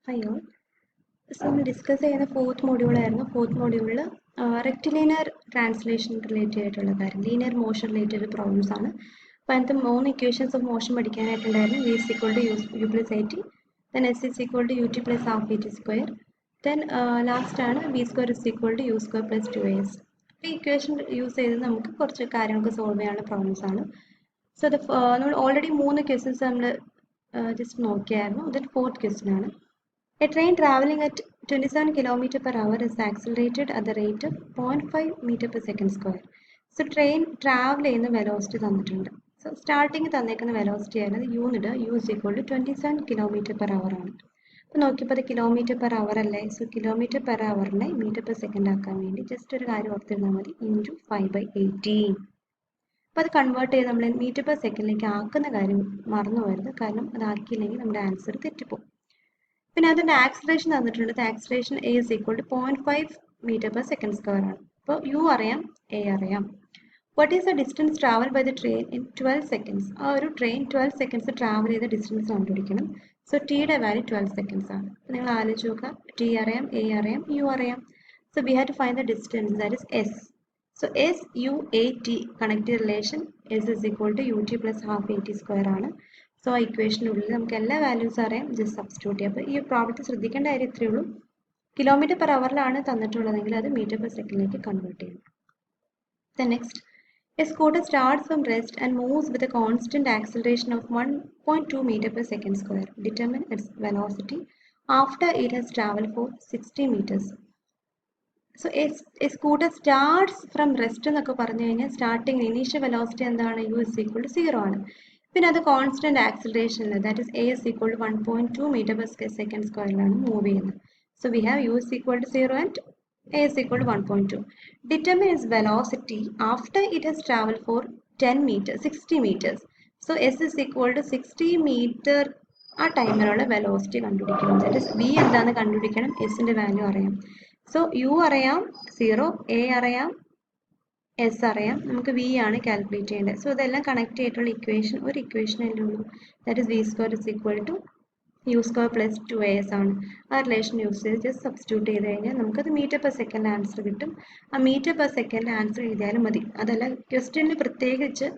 Hi all. So നമ്മൾ discuss ചെയ്യുന്ന fourth മൊഡ്യൂളായിരുന്നു. Fourth മൊഡ്യൂളിൽ റെക്റ്റിലീനിയർ ട്രാൻസ്ലേഷൻ റിലേറ്റഡ് ആയിട്ടുള്ള കാര്യം, ലീനിയർ മോഷൻ റിലേറ്റഡ് പ്രോബ്ലംസ് ആണ്. അപ്പോൾ അതിനകത്ത് 3 ഇക്വേഷൻസ് ഓഫ് മോഷൻ പഠിക്കാനായിട്ടുണ്ടായിരുന്നു. V is equal to u plus a t, then s is equal to u t plus half a t square, then last ആണ് v square is equal to u square plus 2as. അപ്പോൾ ഈ equation use ചെയ്ത് നമുക്ക് കുറച്ച് കാര്യങ്ങൾക്ക് solve ചെയ്യാനുള്ള problems ആണ്. So നമ്മൾ ഓൾറെഡി 3 ക്വസ്റ്റ്യൻസ് നമ്മൾ ജസ്റ്റ് നോക്കിയായിരുന്നു. ഇതിൽ ഫോർത്ത് ക്വസ്റ്റ്യൻ ആണ്. A train traveling at 27 km per hour is accelerated at the rate of 0.5 meter per second square. So train travel ചെയ്യുന്ന വെലോസിറ്റി തന്നിട്ടുണ്ട്. സോ സ്റ്റാർട്ടിങ് തന്നേക്കുന്ന വെലോസിറ്റി ആയിരുന്നു unit u is equal to 27 kilometre per hour ആണ്. അപ്പോൾ നോക്കിയപ്പോൾ അത് kilometre per hour അല്ലേ. So kilometre per അവറിനെ മീറ്റർ പെർ സെക്കൻഡ് ആക്കാൻ വേണ്ടി ജസ്റ്റ് ഒരു കാര്യം ഓർത്തിരുന്നാൽ മതി, ഇൻറ്റു 5/18. അപ്പോൾ അത് കൺവേർട്ട് ചെയ്ത് നമ്മൾ മീറ്റർ പെർ സെക്കൻഡിലേക്ക് ആക്കുന്ന കാര്യം മറന്നു പോകരുത്, കാരണം അതാക്കിയില്ലെങ്കിൽ നമ്മുടെ ആൻസർ തെറ്റിപ്പോകും. പിന്നെ അതിൻ്റെ ആക്സിലറേഷൻ തന്നിട്ടുണ്ട്. Acceleration a is equal to 0.5 metre per second square ആണ്. അപ്പോൾ യു അറിയാം, എ അറിയാം. What is the distance travel by the train in 12 seconds? ആ ഒരു ട്രെയിൻ 12 സെക്കൻഡ്സ് ട്രാവൽ ചെയ്ത ഡിസ്റ്റൻസ് കണ്ടുപിടിക്കണം. സോ ടിയുടെ വാല്യൂ 12 സെക്കൻഡ്സ് ആണ്. അപ്പോൾ നിങ്ങൾ ആലോചിച്ച് നോക്കുക, ടി അറിയാം, എ അറിയാം, യു അറിയാം. So we have to find the distance, that is S. So S u a t connected relation S is equal to u t plus half a t square ആണ്. സോ ആ ഇക്വേഷനുള്ളിൽ നമുക്ക് എല്ലാ values അറിയാം, just substitute ചെയ്യാം. അപ്പോൾ ഈ പ്രോബ്ലത്തിൽ ശ്രദ്ധിക്കേണ്ട കാര്യം ഇത്രയേ ഉള്ളൂ. കിലോമീറ്റർ പെർ അവറിലാണ് തന്നിട്ടുള്ളതെങ്കിൽ അത് മീറ്റർ പെർ സെക്കൻഡിലേക്ക് കൺവേർട്ട് ചെയ്യണം. Then next, A scooter starts from rest and moves with a constant acceleration of 1.2 meter per second square. Determine its velocity after it has traveled for 60 meters. So a scooter starts from rest എന്നൊക്കെ പറഞ്ഞു കഴിഞ്ഞാൽ starting initial velocity എന്താണ്? U is equal to 0 ആണ്. പിന്നെ അത് constant ആക്സിലറേഷനിൽ, that is a is equal to 1.2 metre per second സ്ക്വയറിലാണ് move ചെയ്യുന്നത്. So we have u is equal to 0 and a is equal to 1.2. Determine is velocity after it has travel for 60 meters. So S is equal to 60 metre ആ ടൈമിലുള്ള velocity കണ്ടുപിടിക്കണം. That is V എന്താണെന്ന് കണ്ടുപിടിക്കണം, എസിന്റെ value അറിയാം. So you അറിയാം 0, A അറിയാം, S അറിയാം, നമുക്ക് വി ആണ് കാൽക്കുലേറ്റ് ചെയ്യേണ്ടത്. സോ ഇതെല്ലാം കണക്ട് ചെയ്തിട്ടുള്ള ഇക്വേഷൻ ഒരു ഇക്വേഷൻ അല്ലേ ഉള്ളൂ, that is v square is equal to u square plus 2as ആണ്. ആ റിലേഷൻ യൂസ് ചെയ്ത് ജസ്റ്റ് സബ്സ്റ്റിറ്റ്യൂട്ട് ചെയ്ത് കഴിഞ്ഞാൽ നമുക്കത് മീറ്റർ പെർ സെക്കൻഡ് ആൻസർ കിട്ടും. ആ മീറ്റർ പെർ സെക്കൻഡ് ആൻസർ എഴുതിയാലും മതി. അതല്ല ക്വസ്റ്റ്യനിൽ പ്രത്യേകിച്ച്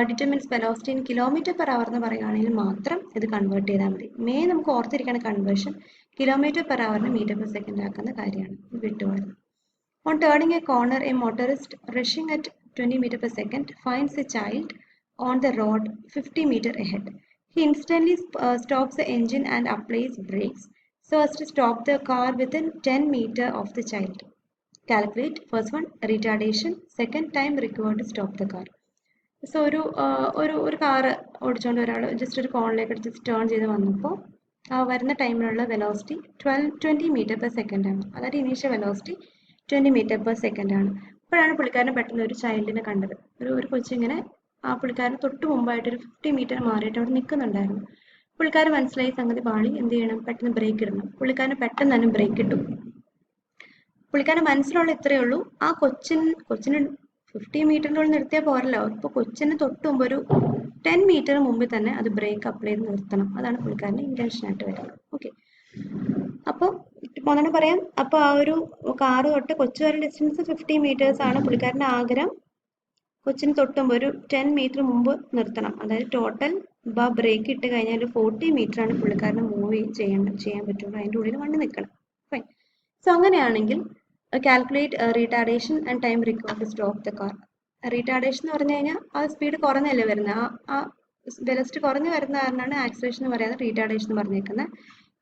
determines velocity in kilometre per hour എന്ന് പറയുകയാണെങ്കിൽ മാത്രം ഇത് കൺവേർട്ട് ചെയ്താൽ മതി. നമുക്ക് ഓർത്തിരിക്കുന്ന കൺവേർഷൻ കിലോമീറ്റർ പെർ അവറിന് മീറ്റർ പെർ സെക്കൻഡ് ആക്കുന്ന കാര്യമാണ്, വിട്ടുപോയത്. On turning a corner, a motorist rushing at 20 meter per second finds a child on the road 50 meter ahead. He instantly stops the engine and applies brakes so as to stop the car within 10 meter of the child. Calculate first one retardation, second time required to stop the car. So ഒരു car ഓടിച്ചുകൊണ്ട് ഒരാൾ just ഒരു കോണിലേക്ക് just turn ചെയ്ത് വന്നപ്പോൾ ആ വരുന്ന ടൈമിലുള്ള velocity 20 metre per second ആണ്. അതായത് initial velocity 20 metre per second ആണ്. അപ്പോഴാണ് പുള്ളിക്കാരനെ പെട്ടെന്ന് ഒരു ചൈൽഡിനെ കണ്ടത്. ഒരു കൊച്ചിങ്ങനെ ആ പുള്ളിക്കാരന് തൊട്ട് മുമ്പായിട്ട് ഒരു 50 മീറ്റർ മാറിയിട്ട് അവിടെ നിൽക്കുന്നുണ്ടായിരുന്നു. പുള്ളിക്കാരൻ മനസ്സിലായി സംഗതി പാളി, എന്ത് ചെയ്യണം, പെട്ടെന്ന് ബ്രേക്ക് ഇടണം. പുള്ളിക്കാരന് പെട്ടെന്ന് തന്നെ ബ്രേക്ക് ഇട്ടു. പുള്ളിക്കാരൻ്റെ മനസ്സിലുള്ള ഇത്രയേ ഉള്ളൂ, ആ കൊച്ചിന് 50 മീറ്ററിനുള്ളിൽ നിർത്തിയാൽ പോരല്ലോ, ഇപ്പോൾ കൊച്ചിന് തൊട്ട് മുമ്പ് ഒരു 10 മീറ്റർ മുമ്പിൽ തന്നെ അത് ബ്രേക്ക് അപ്ലൈ ചെയ്ത് നിർത്തണം. അതാണ് പുള്ളിക്കാരൻ്റെ ഇൻറ്റൻഷനായിട്ട് വരുന്നത്. ഓക്കെ, അപ്പോൾ ഒന്നും പറയാം. അപ്പോൾ ആ ഒരു കാറ് തൊട്ട് കൊച്ചു വരെ ഡിസ്റ്റൻസ് 50 meters ആണ്. പുള്ളിക്കാരൻ്റെ ആഗ്രഹം കൊച്ചിന് തൊട്ടുമ്പോൾ ഒരു 10 മീറ്റർ മുമ്പ് നിർത്തണം. അതായത് ടോട്ടൽ ബ്രേക്ക് ഇട്ട് കഴിഞ്ഞാൽ ഒരു 40 മീറ്റർ ആണ് പുള്ളിക്കാരന് മൂവ് ചെയ്യാൻ പറ്റുള്ളൂ. അതിൻ്റെ ഉള്ളിൽ വണ്ടി നിൽക്കണം. ഫൈൻ. സോ അങ്ങനെയാണെങ്കിൽ calculate retardation and time required to stop the car. Retardation എന്ന് പറഞ്ഞു കഴിഞ്ഞാൽ ആ സ്പീഡ് കുറഞ്ഞല്ലേ വരുന്നത്, ആ വെലോസിറ്റി കുറഞ്ഞ് വരുന്ന കാരണമാണ് ആക്സിലറേഷൻ എന്ന് പറയുന്നത് റീടാർഡേഷൻ എന്ന് പറഞ്ഞേക്കുന്നത്.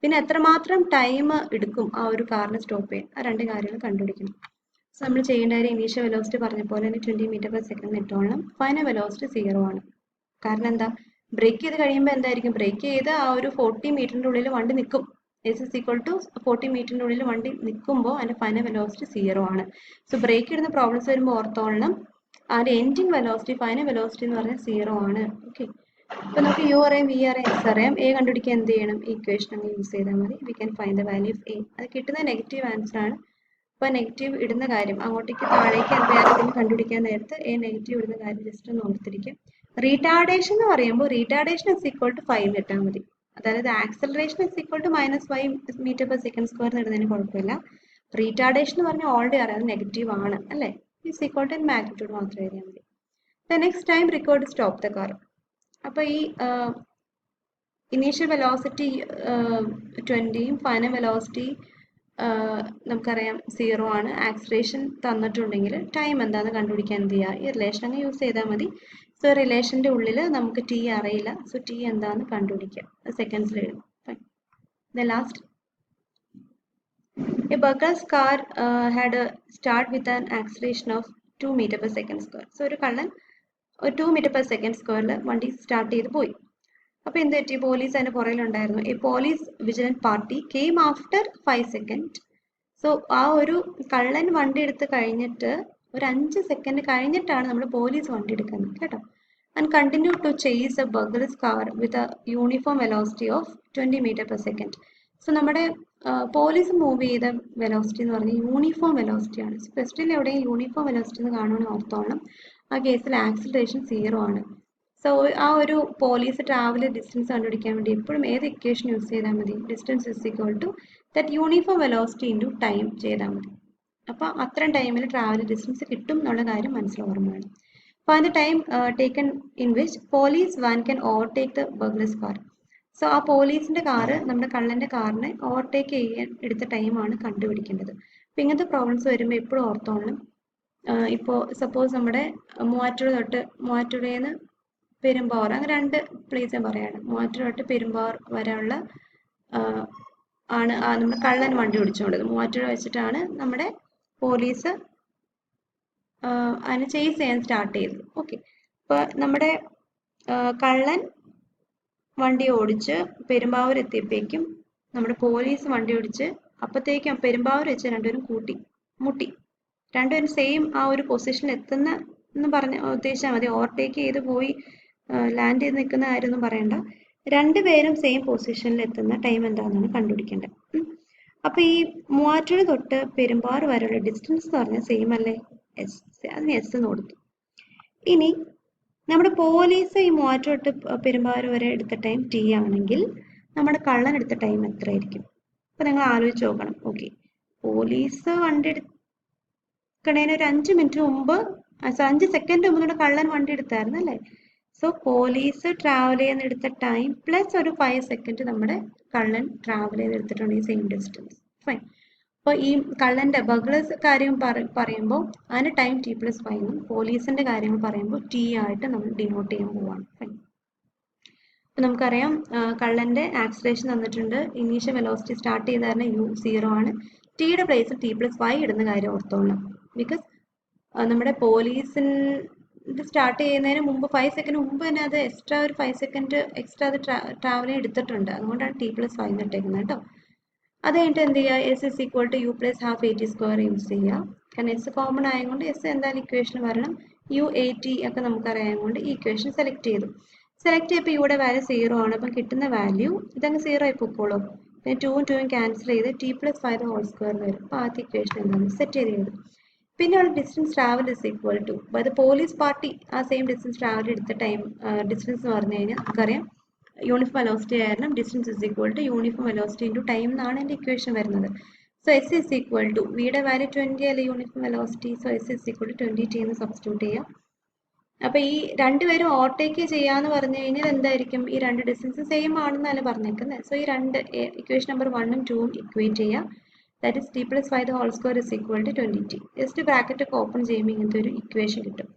പിന്നെ എത്രമാത്രം ടൈം എടുക്കും ആ ഒരു കാറിന് സ്റ്റോപ്പ് ചെയ്യാൻ, ആ രണ്ട് കാര്യങ്ങൾ കണ്ടുപിടിക്കണം. സോ നമ്മൾ ചെയ്യേണ്ട കാര്യം ഇനീഷ്യൽ വെലോസിറ്റി പറഞ്ഞ പോലെ തന്നെ 20 മീറ്റർ പെർ സെക്കൻഡ് ഇട്ടോളണം. ഫൈനൽ വെലോസിറ്റി 0 ആണ്. കാരണം എന്താ, ബ്രേക്ക് ചെയ്ത് കഴിയുമ്പോൾ എന്തായിരിക്കും, ബ്രേക്ക് ചെയ്ത് ആ ഒരു 40 മീറ്ററിൻ്റെ ഉള്ളിൽ വണ്ടി നിൽക്കും. എസ് ഇസ് ഈക്വൽ ടു 40 മീറ്ററിൻ്റെ ഉള്ളിൽ വണ്ടി നിൽക്കുമ്പോൾ അതിൻ്റെ ഫൈനൽ വെലോസിറ്റി 0 ആണ്. സോ ബ്രേക്ക് ഇടുന്ന പ്രോബ്ലംസ് വരുമ്പോൾ ഓർത്തോളണം, അതിൻ്റെ എൻഡിങ് വെലോസിറ്റി ഫൈനൽ വെലോസിറ്റി എന്ന് പറഞ്ഞാൽ 0 ആണ്. ഓക്കെ, അപ്പോൾ നമുക്ക് യു അറിയാം, വി അറിയാം, എസ് അറിയാം. എ കണ്ടുപിടിക്കാൻ എന്ത് ചെയ്യണം, ഈ ഇക്വേഷൻ അങ്ങ് യൂസ് ചെയ്താൽ മതി. We can find the value of A. അത് കിട്ടുന്ന നെഗറ്റീവ് ആൻസർ ആണ്. അപ്പോൾ നെഗറ്റീവ് ഇടുന്ന കാര്യം അങ്ങോട്ടേക്ക് താഴേക്ക് എന്തായാലും കണ്ടുപിടിക്കാൻ നേരത്ത് എ നെഗറ്റീവ് ഇടുന്ന കാര്യം ജസ്റ്റ് ഒന്ന് ഓർത്തിരിക്കും. റീടാർഡേഷൻ എന്ന് പറയുമ്പോൾ റീടാർഡേഷൻ ഇസ് ഈക്വൽ ടു 5 ഇട്ടാൽ മതി. അതായത് acceleration is equal to -5 metre per second square ഇടുന്നതിന് കുഴപ്പമില്ല. റീറ്റാർഡേഷൻ എന്ന് പറഞ്ഞാൽ ഓൾറെഡി അറിയാം നെഗറ്റീവ് ആണ് അല്ലേ. ഇസ് ഈക്വൽ ടു മാഗ്നിറ്റ്യൂഡ് മാത്രം എഴുതിയാൽ മതി. The next time required to stop the car. അപ്പോൾ ഈ ഇനീഷ്യൽ വെലോസിറ്റി 20യും ഫൈനൽ വെലോസിറ്റി നമുക്കറിയാം 0 ആണ്. ആക്സലറേഷൻ തന്നിട്ടുണ്ടെങ്കിൽ ടൈം എന്താണെന്ന് കണ്ടുപിടിക്കാൻ എന്ത് ചെയ്യുക, ഈ റിലേഷൻ അങ്ങ് യൂസ് ചെയ്താൽ മതി. സോ റിലേഷൻ്റെ ഉള്ളിൽ നമുക്ക് ടി അറിയില്ല. സോ ടി എന്താണെന്ന് കണ്ടുപിടിക്കുക, സെക്കൻഡ്സിൽ എഴുതും. Fine. The last, a burglar's car had a start with an acceleration of 2 meter per second square. So ഒരു കള്ളൻ ഒരു 2 meter per second സ്ക്വയറിൽ വണ്ടി സ്റ്റാർട്ട് ചെയ്ത് പോയി. അപ്പോൾ എന്ത് പറ്റി, പോലീസ് അതിന് പുറകിലുണ്ടായിരുന്നു. ഈ police vigilant party came after 5 second. So ആ ഒരു കള്ളൻ വണ്ടി എടുത്ത് കഴിഞ്ഞിട്ട് ഒരു 5 സെക്കൻഡ് കഴിഞ്ഞിട്ടാണ് നമ്മൾ പോലീസ് വണ്ടി എടുക്കുന്നത് കേട്ടോ. And continue to chase a burglar's car with a uniform velocity of 20 metre per second. So നമ്മുടെ പോലീസ് മൂവ് ചെയ്ത വെലോസിറ്റി എന്ന് പറഞ്ഞാൽ യൂണിഫോം വെലോസിറ്റിയാണ്. ക്വസ്റ്റ്യൻ എവിടെയും യൂണിഫോം വെലോസിറ്റി എന്ന് കാണുവാൻ ഓർത്തോണം. ആ കേസിൽ ആക്സിലറേഷൻ 0 ആണ്. സോ ആ ഒരു പോലീസ് ട്രാവൽ ഡിസ്റ്റൻസ് കണ്ടുപിടിക്കാൻ വേണ്ടി എപ്പോഴും ഏത് ഇക്വേഷൻ യൂസ് ചെയ്താൽ മതി, distance is equal to that uniform velocity into time ചെയ്താൽ മതി. അപ്പോൾ അത്രയും ടൈമിൽ ട്രാവൽ ഡിസ്റ്റൻസ് കിട്ടും എന്നുള്ള കാര്യം മനസ്സിലോർമ്മയാണ്. അപ്പോൾ അതിൻ്റെ time taken in which police van can overtake the burglar's car. So ആ പോലീസിൻ്റെ കാറ് നമ്മുടെ കള്ളൻ്റെ കാറിനെ ഓവർടേക്ക് ചെയ്യാൻ എടുത്ത ടൈമാണ് കണ്ടുപിടിക്കേണ്ടത്. അപ്പോൾ ഇങ്ങനത്തെ പ്രോബ്ലംസ് വരുമ്പോൾ എപ്പോഴും ഓർത്തോണം. ഇപ്പോൾ സപ്പോസ് നമ്മുടെ മൂവാറ്റുപുഴയിൽ നിന്ന് പെരുമ്പാവൂർ, അങ്ങനെ 2 പ്ലേസ് ഞാൻ പറയുകയാണ്. മൂവാറ്റുപുഴ തൊട്ട് പെരുമ്പാവൂർ വരെയുള്ള ആണ് നമ്മുടെ കള്ളൻ വണ്ടി ഓടിച്ചുകൊണ്ടത്. മൂവാറ്റുപുഴ വെച്ചിട്ടാണ് നമ്മുടെ പോലീസ് അതിനെ ചേസ് ചെയ്യാൻ സ്റ്റാർട്ട് ചെയ്തത്. ഓക്കെ, അപ്പോൾ നമ്മുടെ കള്ളൻ വണ്ടി ഓടിച്ച് പെരുമ്പാവൂർ എത്തിയപ്പോഴേക്കും നമ്മുടെ പോലീസ് വണ്ടി ഓടിച്ച് അപ്പോഴത്തേക്കും പെരുമ്പാവൂർ വെച്ച് രണ്ടുപേരും മുട്ടി. രണ്ടുപേരും സെയിം ആ ഒരു പൊസിഷനിൽ എത്തുന്ന എന്ന് പറഞ്ഞ് ഉദ്ദേശിച്ചാൽ മതി. ഓവർടേക്ക് ചെയ്ത് പോയി ലാൻഡ് ചെയ്ത് നിൽക്കുന്ന കാര്യമൊന്നും പറയണ്ട. രണ്ടുപേരും സെയിം പൊസിഷനിൽ എത്തുന്ന ടൈം എന്താണെന്നാണ് കണ്ടുപിടിക്കേണ്ടത്. അപ്പോൾ ഈ മൂവാറ്റുപുഴ തൊട്ട് പെരുമ്പാവൂർ വരെയുള്ള ഡിസ്റ്റൻസ് എന്ന് പറഞ്ഞാൽ സെയിം അല്ലേ, എസ്. അതിന് എസ് എന്ന് കൊടുത്തു. ഇനി നമ്മുടെ പോലീസ് ഈ മൂവാറ്റുപുഴ തൊട്ട് പെരുമ്പാവൂർ വരെ എടുത്ത ടൈം ടി ആണെങ്കിൽ നമ്മുടെ കള്ളൻ എടുത്ത ടൈം എത്രയായിരിക്കും? അപ്പോൾ നിങ്ങൾ ആലോചിച്ച് നോക്കണം. ഓക്കെ, പോലീസ് വണ്ടി എടുക്കണേന് ഒരു 5 മിനിറ്റ് മുമ്പ് 5 സെക്കൻഡ് മുമ്പ് നമ്മുടെ കള്ളൻ വണ്ടി എടുത്തായിരുന്നു അല്ലേ. സോ പോലീസ് ട്രാവൽ ചെയ്യുന്നെടുത്ത ടൈം പ്ലസ് ഒരു 5 സെക്കൻഡ് നമ്മുടെ കള്ളൻ ട്രാവൽ ചെയ്തെടുത്തിട്ടുണ്ടെങ്കിൽ സെയിം ഡിസ്റ്റൻസ്. ഫൈൻ. അപ്പോൾ ഈ കള്ളൻ്റെ ബഗ്ലേഴ്സ് കാര്യം പറയുമ്പോൾ അതിന് ടൈം T+5 ഉം പോലീസിൻ്റെ കാര്യങ്ങൾ പറയുമ്പോൾ ടി ആയിട്ട് നമ്മൾ ഡിനോട്ട് ചെയ്യാൻ പോവാണ്. ഫൈൻ. അപ്പോൾ നമുക്കറിയാം കള്ളൻ്റെ ആക്സിലറേഷൻ തന്നിട്ടുണ്ട്. ഇനീഷ്യൽ വെലോസിറ്റി സ്റ്റാർട്ട് ചെയ്ത കാരണം U0 ആണ്. ടിയുടെ പ്ലേസിൽ T+5 ഇടുന്ന കാര്യം ഓർത്തോളണം. ബിക്കോസ് നമ്മുടെ പോലീസിൻ്റെ സ്റ്റാർട്ട് ചെയ്യുന്നതിന് മുമ്പ് 5 സെക്കൻഡ് മുമ്പ് തന്നെ അത് എക്സ്ട്രാ ഒരു 5 സെക്കൻഡ് എക്സ്ട്രാ അത് ട്രാവലിംഗ് എടുത്തിട്ടുണ്ട്. അതുകൊണ്ടാണ് T+5 ഇട്ടേക്കുന്നത് കേട്ടോ. അത് കഴിഞ്ഞിട്ട് എന്ത് ചെയ്യുക, S is equal to U+12 AT² use ചെയ്യുക. കാരണം എസ് കോമൺ ആയതുകൊണ്ട് എസ് എന്തായാലും ഇക്വേഷൻ വരണം. U80 ഒക്കെ നമുക്കറിയായതുകൊണ്ട് ഈ ഇക്വേഷൻ സെലക്ട് ചെയ്തു. സെലക്ട് ചെയ്യപ്പോൾ ഇവിടെ വാല്യൂ 0 ആണ്. അപ്പം കിട്ടുന്ന വാല്യൂ ഇതങ്ങ് 0 ആയി പൊക്കോളൂ. പിന്നെ 2ഉം 2ഉം ക്യാൻസൽ ചെയ്ത് T+5² വരും. അപ്പോൾ ആദ്യത്തെ ഇക്വേഷൻ എന്താണ് സെറ്റ് ചെയ്ത്. പിന്നെയുള്ള distance travel is equal to അത് പോലീസ് പാർട്ടി ആ സെയിം ഡിസ്റ്റൻസ് ട്രാവൽ എടുത്ത ടൈം ഡിസ്റ്റൻസ് എന്ന് പറഞ്ഞു കഴിഞ്ഞാൽ നമുക്കറിയാം യൂണിഫോം വെലോസിറ്റി ആയിരുന്നു. Distance is equal to uniform velocity into time എന്നാണ് എൻ്റെ ഇക്വേഷൻ വരുന്നത്. So S is equal to വിയുടെ വാല്യൂ 20 അല്ലെ uniform velocity. So S is equal to 20T എന്ന് സബ്സ്റ്റിറ്റ്യൂട്ട് ചെയ്യാം. അപ്പോൾ ഈ രണ്ടുപേരും ഓവർടേക്ക് ചെയ്യാന്ന് പറഞ്ഞു കഴിഞ്ഞാൽ എന്തായിരിക്കും, ഈ 2 ഡിസ്റ്റൻസ് സെയിം ആണെന്നല്ല പറഞ്ഞേക്കുന്നത്. സോ ഈ 2 ഇക്വേഷൻ നമ്പർ 1ഉം 2ഉം ഇക്വേറ്റ് ചെയ്യുക. That is T+5² is equal to 20T. Just bracket ഒക്കെ ഓപ്പൺ ചെയ്യുമ്പോൾ ഇങ്ങനത്തെ ഒരു ഇക്വേഷൻ കിട്ടും.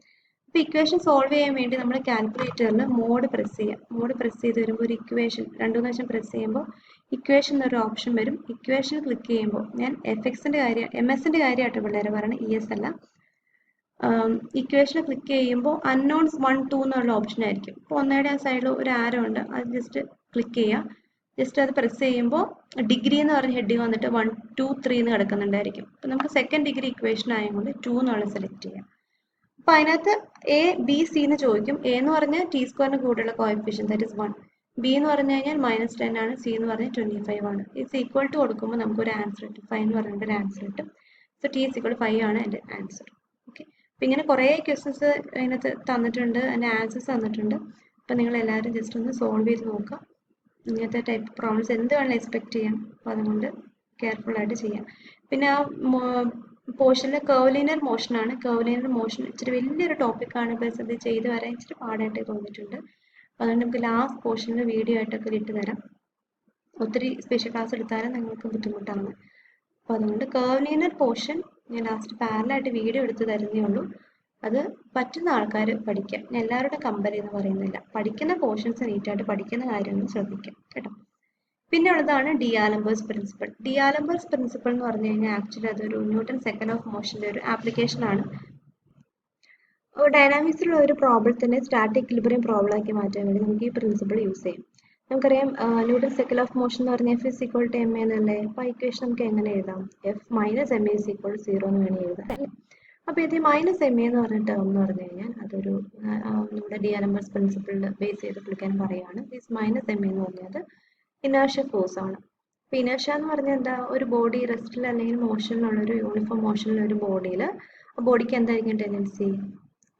അപ്പോൾ ഇക്വേഷൻ സോൾവ് ചെയ്യാൻ വേണ്ടി നമ്മൾ കാൽക്കുലേറ്ററിൽ മോഡ് പ്രസ് ചെയ്യുക. മോഡ് പ്രസ് ചെയ്ത് വരുമ്പോൾ ഒരു ഇക്വേഷൻ 2 പ്രാവശ്യം പ്രസ് ചെയ്യുമ്പോൾ ഇക്വേഷൻ എന്നൊരു ഓപ്ഷൻ വരും. ഇക്വേഷൻ ക്ലിക്ക് ചെയ്യുമ്പോൾ ഞാൻ എഫ്എക്സിൻ്റെ കാര്യം MS-ൻ്റെ കാര്യമായിട്ട് പിള്ളേരെ പറയണം, ES അല്ല. ഇക്വേഷൻ ക്ലിക്ക് ചെയ്യുമ്പോൾ അൺനോൺസ് 1, 2 എന്നുള്ള ഓപ്ഷൻ ആയിരിക്കും. അപ്പോൾ ഒന്നേടെ ആ സൈഡിൽ ഒരു ആരോ ഉണ്ട്, അത് ജസ്റ്റ് ക്ലിക്ക് ചെയ്യുക. ജസ്റ്റ് അത് പ്രസ് ചെയ്യുമ്പോൾ ഡിഗ്രി എന്ന് പറഞ്ഞ ഹെഡിങ് വന്നിട്ട് 1, 2, 3 എന്ന് കിടക്കുന്നുണ്ടായിരിക്കും. അപ്പോൾ നമുക്ക് സെക്കൻഡ് ഡിഗ്രി ഇക്വേഷൻ ആയതുകൊണ്ട് 2 എന്നുള്ള സെലക്ട് ചെയ്യാം. അപ്പോൾ അതിനകത്ത് A, B, C എന്ന് ചോദിക്കും. A എന്ന് പറഞ്ഞാൽ T² കൂടെയുള്ള കോഎഫിഷ്യൻ ദാറ്റ് ഇസ് 1. B എന്ന് പറഞ്ഞു കഴിഞ്ഞാൽ -10 ആണ്. C എന്ന് പറഞ്ഞാൽ 25 ആണ്. ഇറ്റ്സ് ഈക്വൽ ടു കൊടുക്കുമ്പോൾ നമുക്കൊരു ആൻസർ കിട്ടും. 5 എന്ന് പറഞ്ഞിട്ട് ഒരു ആൻസർ കിട്ടും. So T is equal to 5 ആണ് എൻ്റെ ആൻസർ. ഓക്കെ, അപ്പോൾ ഇങ്ങനെ കുറേ ക്വസ്റ്റൻസ് അതിനകത്ത് തന്നിട്ടുണ്ട്, അതിൻ്റെ ആൻസേഴ്സ് തന്നിട്ടുണ്ട്. അപ്പോൾ നിങ്ങൾ എല്ലാവരും ജസ്റ്റ് ഒന്ന് സോൾവ് ചെയ്ത് നോക്കുക. ഇങ്ങനത്തെ ടൈപ്പ് പ്രോബ്ലംസ് എന്ത് വേണമെങ്കിലും എക്സ്പെക്ട് ചെയ്യാം. അപ്പോൾ അതുകൊണ്ട് കെയർഫുൾ ആയിട്ട് ചെയ്യാം. പിന്നെ ആ പോർഷനിൽ കർവ്ലിനിയർ മോഷനാണ്. കർവ്ലിനിയർ മോഷൻ ഇച്ചിരി വലിയൊരു ടോപ്പിക്കാണ്. പ്ലസ് അത് ചെയ്ത് വരാൻ ഇച്ചിരി പാടായിട്ട് തോന്നിയിട്ടുണ്ട്. അപ്പോൾ അതുകൊണ്ട് നമുക്ക് ലാസ്റ്റ് പോർഷനിൽ വീഡിയോ ആയിട്ടൊക്കെ ഇട്ട് തരാം. ഒത്തിരി സ്പെഷ്യൽ ക്ലാസ് എടുത്താലും നിങ്ങൾക്ക് ബുദ്ധിമുട്ടാണ്. അപ്പോൾ അതുകൊണ്ട് കർവ്ലിനിയർ പോർഷൻ ഞാൻ ലാസ്റ്റ് പാരലായിട്ട് വീഡിയോ എടുത്ത് തരുന്നേ ഉള്ളൂ. അത് പറ്റുന്ന ആൾക്കാർ പഠിക്കാം. ഞാൻ എല്ലാവരുടെ കമ്പനി എന്ന് പറയുന്നില്ല. പഠിക്കുന്ന പോർഷൻസ് നീറ്റായിട്ട് പഠിക്കുന്ന കാര്യങ്ങൾ ശ്രദ്ധിക്കാം കേട്ടോ. പിന്നെ ഉള്ളതാണ് ഡിആലംബേഴ്സ് പ്രിൻസിപ്പിൾ. ഡിആലംബേഴ്സ് പ്രിൻസിപ്പിൾ എന്ന് പറഞ്ഞു കഴിഞ്ഞാൽ ആക്ച്വലി അതൊരു ന്യൂട്ടൺ സെക്കൻഡ് ഓഫ് മോഷൻ്റെ ഒരു ആപ്ലിക്കേഷനാണ്. ഡൈനാമിക്സിലുള്ള ഒരു പ്രോബ്ലത്തിനെ സ്റ്റാറ്റിക് ഇക്വിലിബ്രിയം പ്രോബ്ലം ആക്കി മാറ്റാൻ വേണ്ടി നമുക്ക് ഈ പ്രിൻസിപ്പിൾ യൂസ് ചെയ്യും. നമുക്കറിയാം ന്യൂട്ടൺ സെക്കൻഡ് ഓഫ് മോഷൻ എന്ന് പറഞ്ഞാൽ F is equal to M എന്നല്ലേ. അപ്പോൾ ആ ഇക്വേഷൻ നമുക്ക് എങ്ങനെ എഴുതാം? F minus M is equal to 0 എന്ന് വേണമെങ്കിൽ എഴുതാം. അപ്പോൾ ഇത് മൈനസ് എം എന്ന് പറഞ്ഞ ടേം എന്ന് പറഞ്ഞു കഴിഞ്ഞാൽ അതൊരു നമ്മുടെ ഡിആലംബേഴ്സ് പ്രിൻസിപ്പിളിൽ ബേസ് ചെയ്ത് പുള്ളിക്കാൻ പറയുകയാണ്. ദിസ് മൈനസ് എം എന്ന് പറഞ്ഞത് ഇനേർഷ്യ ഫോഴ്സ് ആണ്. അപ്പോൾ ഇനേർഷ്യ എന്ന് പറഞ്ഞാൽ എന്താ? ഒരു ബോഡി റെസ്റ്റിൽ അല്ലെങ്കിൽ മോഷനിലുള്ളൊരു യൂണിഫോം മോഷനിലൊരു ബോഡിയിൽ ആ ബോഡിക്ക് എന്തായിരിക്കും ടെൻഡൻസി?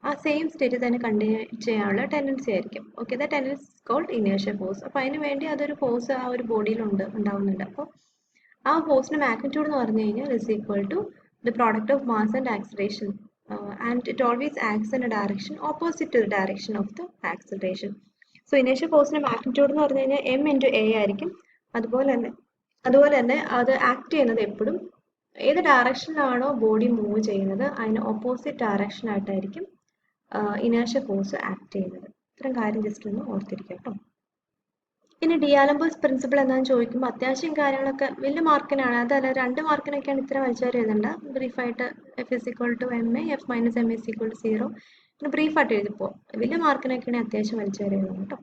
ആ സെയിം സ്റ്റേറ്റ് തന്നെ കണ്ടിന്യൂ ചെയ്യാനുള്ള ടെൻഡൻസി ആയിരിക്കും. Okay, the tendency called inertia force. അപ്പോൾ അതിന് വേണ്ടി അതൊരു ഫോഴ്സ് ആ ഒരു ബോഡിയിൽ ഉണ്ടാവുന്നുണ്ട്. അപ്പോൾ ആ ഫോഴ്സിന്റെ മാഗ്നിറ്റ്യൂഡ് എന്ന് പറഞ്ഞു കഴിഞ്ഞാൽ is equal to the product of mass and acceleration, and it always acts in a direction opposite to the direction of the acceleration. So inertial force magnitude എന്ന് പറഞ്ഞു കഴിഞ്ഞാൽ m into a ആയിരിക്കും. അതുപോലെ തന്നെ അത് ആക്ട് ചെയ്യുന്നത് എപ്പോഴും ഏത് ഡയറക്ഷനിലാണോ ബോഡി മൂവ് ചെയ്യുന്നത് അതിന് ഓപ്പോസിറ്റ് ഡയറക്ഷൻ ആയിട്ടായിരിക്കും ഇനേർഷ്യ ഫോഴ്സ് ആക്ട് ചെയ്യുന്നത്. ഇത്രയും കാര്യം ജസ്റ്റ് ഒന്ന് ഓർത്തിരിക്കുക കേട്ടോ. ഇനി ഡിആലംബേഴ്സ് പ്രിൻസിപ്പിൾ എന്താണെന്ന് ചോദിക്കുമ്പോൾ അത്യാവശ്യം കാര്യങ്ങളൊക്കെ വലിയ മാർക്കിനാണ്. അതല്ല 2 മാർക്കിനൊക്കെയാണ് ഇത്ര വലിച്ചവരെ എഴുതണ്ട. ബ്രീഫായിട്ട് F is equal to m a, F minus M is equal to 0 പിന്നെ ബ്രീഫായിട്ട് എഴുതിപ്പോൾ. വലിയ മാർക്കിനൊക്കെയാണ് അത്യാവശ്യം വലിച്ചവരെ എഴുതണം കേട്ടോ.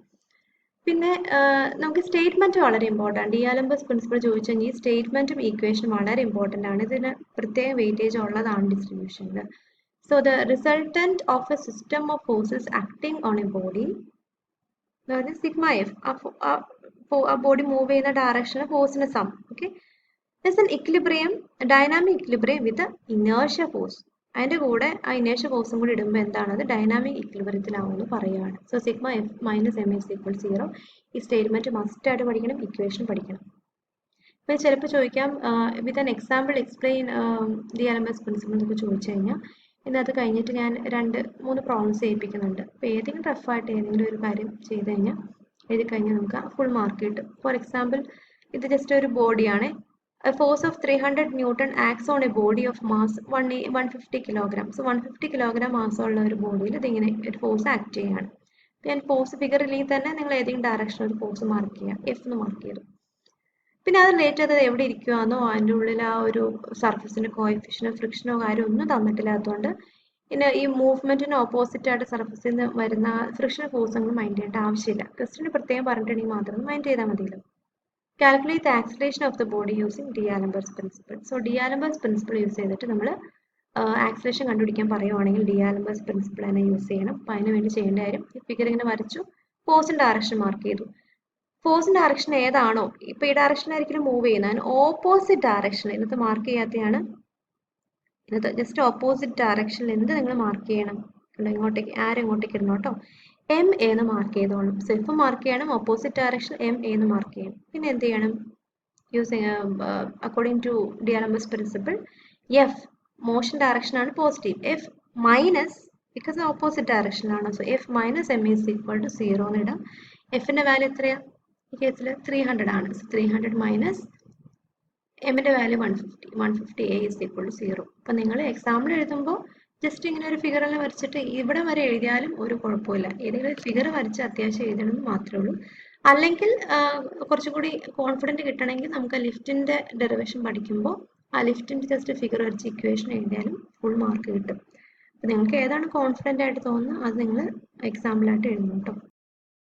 പിന്നെ നമുക്ക് സ്റ്റേറ്റ്മെൻറ്റ് വളരെ ഇമ്പോർട്ടൻ്റ്. ഡിആലംബേഴ്സ് പ്രിൻസിപ്പിൾ ചോദിച്ചു കഴിഞ്ഞാൽ ഈ സ്റ്റേറ്റ്മെൻറ്റും ഈക്വേഷനും വളരെ ഇമ്പോർട്ടൻ്റ് ആണ്. ഇതിന് പ്രത്യേക വെയിറ്റേജ് ഉള്ളതാണ് ഡിസ്ട്രിബ്യൂഷനിൽ. So the resultant of a system of forces acting on a body, അതായത് സിഗ്മ എഫ്, ആ ബോഡി മൂവ് ചെയ്യുന്ന ഡയറക്ഷനിലെ ഫോഴ്സിന്റെ sum. Okay, it's in equilibrium, dynamic equilibrium with inertia force. അതിന്റെ കൂടെ ആ ഇനേർഷ്യ ഫോഴ്സും കൂടി ഇടുമ്പോൾ എന്താണത്? ഡൈനാമിക് ഇക്വിലിബ്രിയത്തിലാവുമെന്ന് പറയുകയാണ്. So sigma F minus M is equal 0. ഈ സ്റ്റേറ്റ്മെന്റ് മസ്റ്റ് ആയിട്ട് പഠിക്കണം, ഇക്വേഷൻ പഠിക്കണം. ഇപ്പം ചിലപ്പോൾ ചോദിക്കാം with an example explain D'Alembert's principle എന്നൊക്കെ ചോദിച്ചു കഴിഞ്ഞാൽ ഇന്നത് കഴിഞ്ഞിട്ട് ഞാൻ 2-3 പ്രോബ്ലംസ് ചെയ്യിപ്പിക്കുന്നുണ്ട്. അപ്പോൾ ഏതെങ്കിലും റഫായിട്ട് ഏതെങ്കിലും ഒരു കാര്യം ചെയ്ത് കഴിഞ്ഞാൽ എഴുതി കഴിഞ്ഞാൽ നമുക്ക് ഫുൾ മാർക്ക് കിട്ടും. ഫോർ എക്സാമ്പിൾ ഇത് ജസ്റ്റ് ഒരു ബോഡിയാണ്. Force of 300 newton acts on a body of mass 150 kilogram. So 150 kilogram മാസമുള്ള ഒരു ബോഡിയിൽ ഇതിങ്ങനെ ഒരു ഫോഴ്സ് ആക്ട് ചെയ്യുകയാണ്. ഞാൻ ഫോഴ്സ് ഫിഗർ ഇല്ലെങ്കിൽ തന്നെ നിങ്ങൾ ഏതെങ്കിലും ഡയറക്ഷനിൽ ഒരു ഫോഴ്സ് മാർക്ക് ചെയ്യുക, എഫ് എന്ന് മാർക്ക് ചെയ്തു. പിന്നെ അത് റിലേറ്റ് ചെയ്തത് എവിടെ ഇരിക്കുകയാണോ അതിൻ്റെ ഉള്ളിൽ ആ ഒരു സർഫസിന്റെ കോഎഫിഷ്യനോ ഫ്രിക്ഷനോ കാര്യം ഒന്നും തന്നിട്ടില്ലാത്തതുകൊണ്ട് പിന്നെ ഈ മൂവ്മെന്റിന് ഓപ്പോസിറ്റ് ആയിട്ട് സർഫസിൽ നിന്ന് വരുന്ന ഫ്രിക്ഷൻ ഫോഴ്സ് നമ്മൾ മൈൻഡ് ചെയ്യേണ്ട ആവശ്യമില്ല. ക്വസ്റ്റിന് പ്രത്യേകം പറഞ്ഞിട്ടുണ്ടെങ്കിൽ മാത്രം മൈൻഡ് ചെയ്താൽ മതിയല്ലോ. Calculate the acceleration of the body using D'Alembert's principle. So D'Alembert's principle use ചെയ്തിട്ട് നമ്മൾ ആക്സിലറേഷൻ കണ്ടുപിടിക്കാൻ പറയുവാണെങ്കിൽ ഡിആലംബേഴ്സ് പ്രിൻസിപ്പിൾ തന്നെ യൂസ് ചെയ്യണം. അപ്പം അതിന് വേണ്ടി ചെയ്യേണ്ട കാര്യം ഈ ഫിഗർ ഇങ്ങനെ വരച്ചു, ഫോഴ്സിന്റെ ഡയറക്ഷൻ മാർക്ക് ചെയ്തു. ഫോഴ്സിന്റെ ഡയറക്ഷൻ ഏതാണോ ഇപ്പൊ ഈ ഡയറക്ഷനായിരിക്കും മൂവ് ചെയ്യുന്നത്, അതിന് ഓപ്പോസിറ്റ് ഡയറക്ഷൻ ഇന്നത്തെ മാർക്ക് ചെയ്യാത്തതാണ്. ഇന്നത്തെ ജസ്റ്റ് ഓപ്പോസിറ്റ് ഡയറക്ഷനിൽ എന്ത് നിങ്ങൾ മാർക്ക് ചെയ്യണം? ഇങ്ങോട്ടേക്ക് എങ്ങോട്ടേക്ക് ഇടണം കേട്ടോ. എം എന്ന് മാർക്ക് ചെയ്തോളും. സെൽഫ് മാർക്ക് ചെയ്യണം, ഓപ്പോസിറ്റ് ഡയറക്ഷൻ എം എന്ന് മാർക്ക് ചെയ്യണം. പിന്നെ എന്ത് ചെയ്യണം? Using according to D'Alembert's principle F motion direction ആണ് positive, F minus because opposite ഡയറക്ഷനിലാണ്. So F minus m is equal to 0 എന്ന് ഇടാം. എഫിന്റെ വാല്യൂ എത്രയാ? ഈ കേസിൽ 300 ആണ്. 300 മൈനസ് എമ്മിന്റെ value 150 A is equal to 0. അപ്പം നിങ്ങൾ എക്സാമ്പിൾ എഴുതുമ്പോൾ ജസ്റ്റ് ഇങ്ങനെ ഒരു ഫിഗറെല്ലാം വരച്ചിട്ട് ഇവിടെ വരെ എഴുതിയാലും ഒരു കുഴപ്പമില്ല. ഏതെങ്കിലും ഫിഗർ വരച്ച് അത്യാവശ്യം എഴുതണമെന്ന് മാത്രമേ ഉള്ളൂ. അല്ലെങ്കിൽ കുറച്ചുകൂടി കോൺഫിഡൻറ്റ് കിട്ടണമെങ്കിൽ നമുക്ക് ലിഫ്റ്റിന്റെ ഡെറിവേഷൻ പഠിക്കുമ്പോൾ ആ ലിഫ്റ്റിന്റെ ജസ്റ്റ് ഫിഗർ വരച്ച് ഇക്വേഷൻ എഴുതിയാലും ഫുൾ മാർക്ക് കിട്ടും. അപ്പം നിങ്ങൾക്ക് ഏതാണ് കോൺഫിഡൻ്റ് ആയിട്ട് തോന്നുന്നത് അത് നിങ്ങൾ എക്സാമ്പിളായിട്ട് എഴുതണം കേട്ടോ.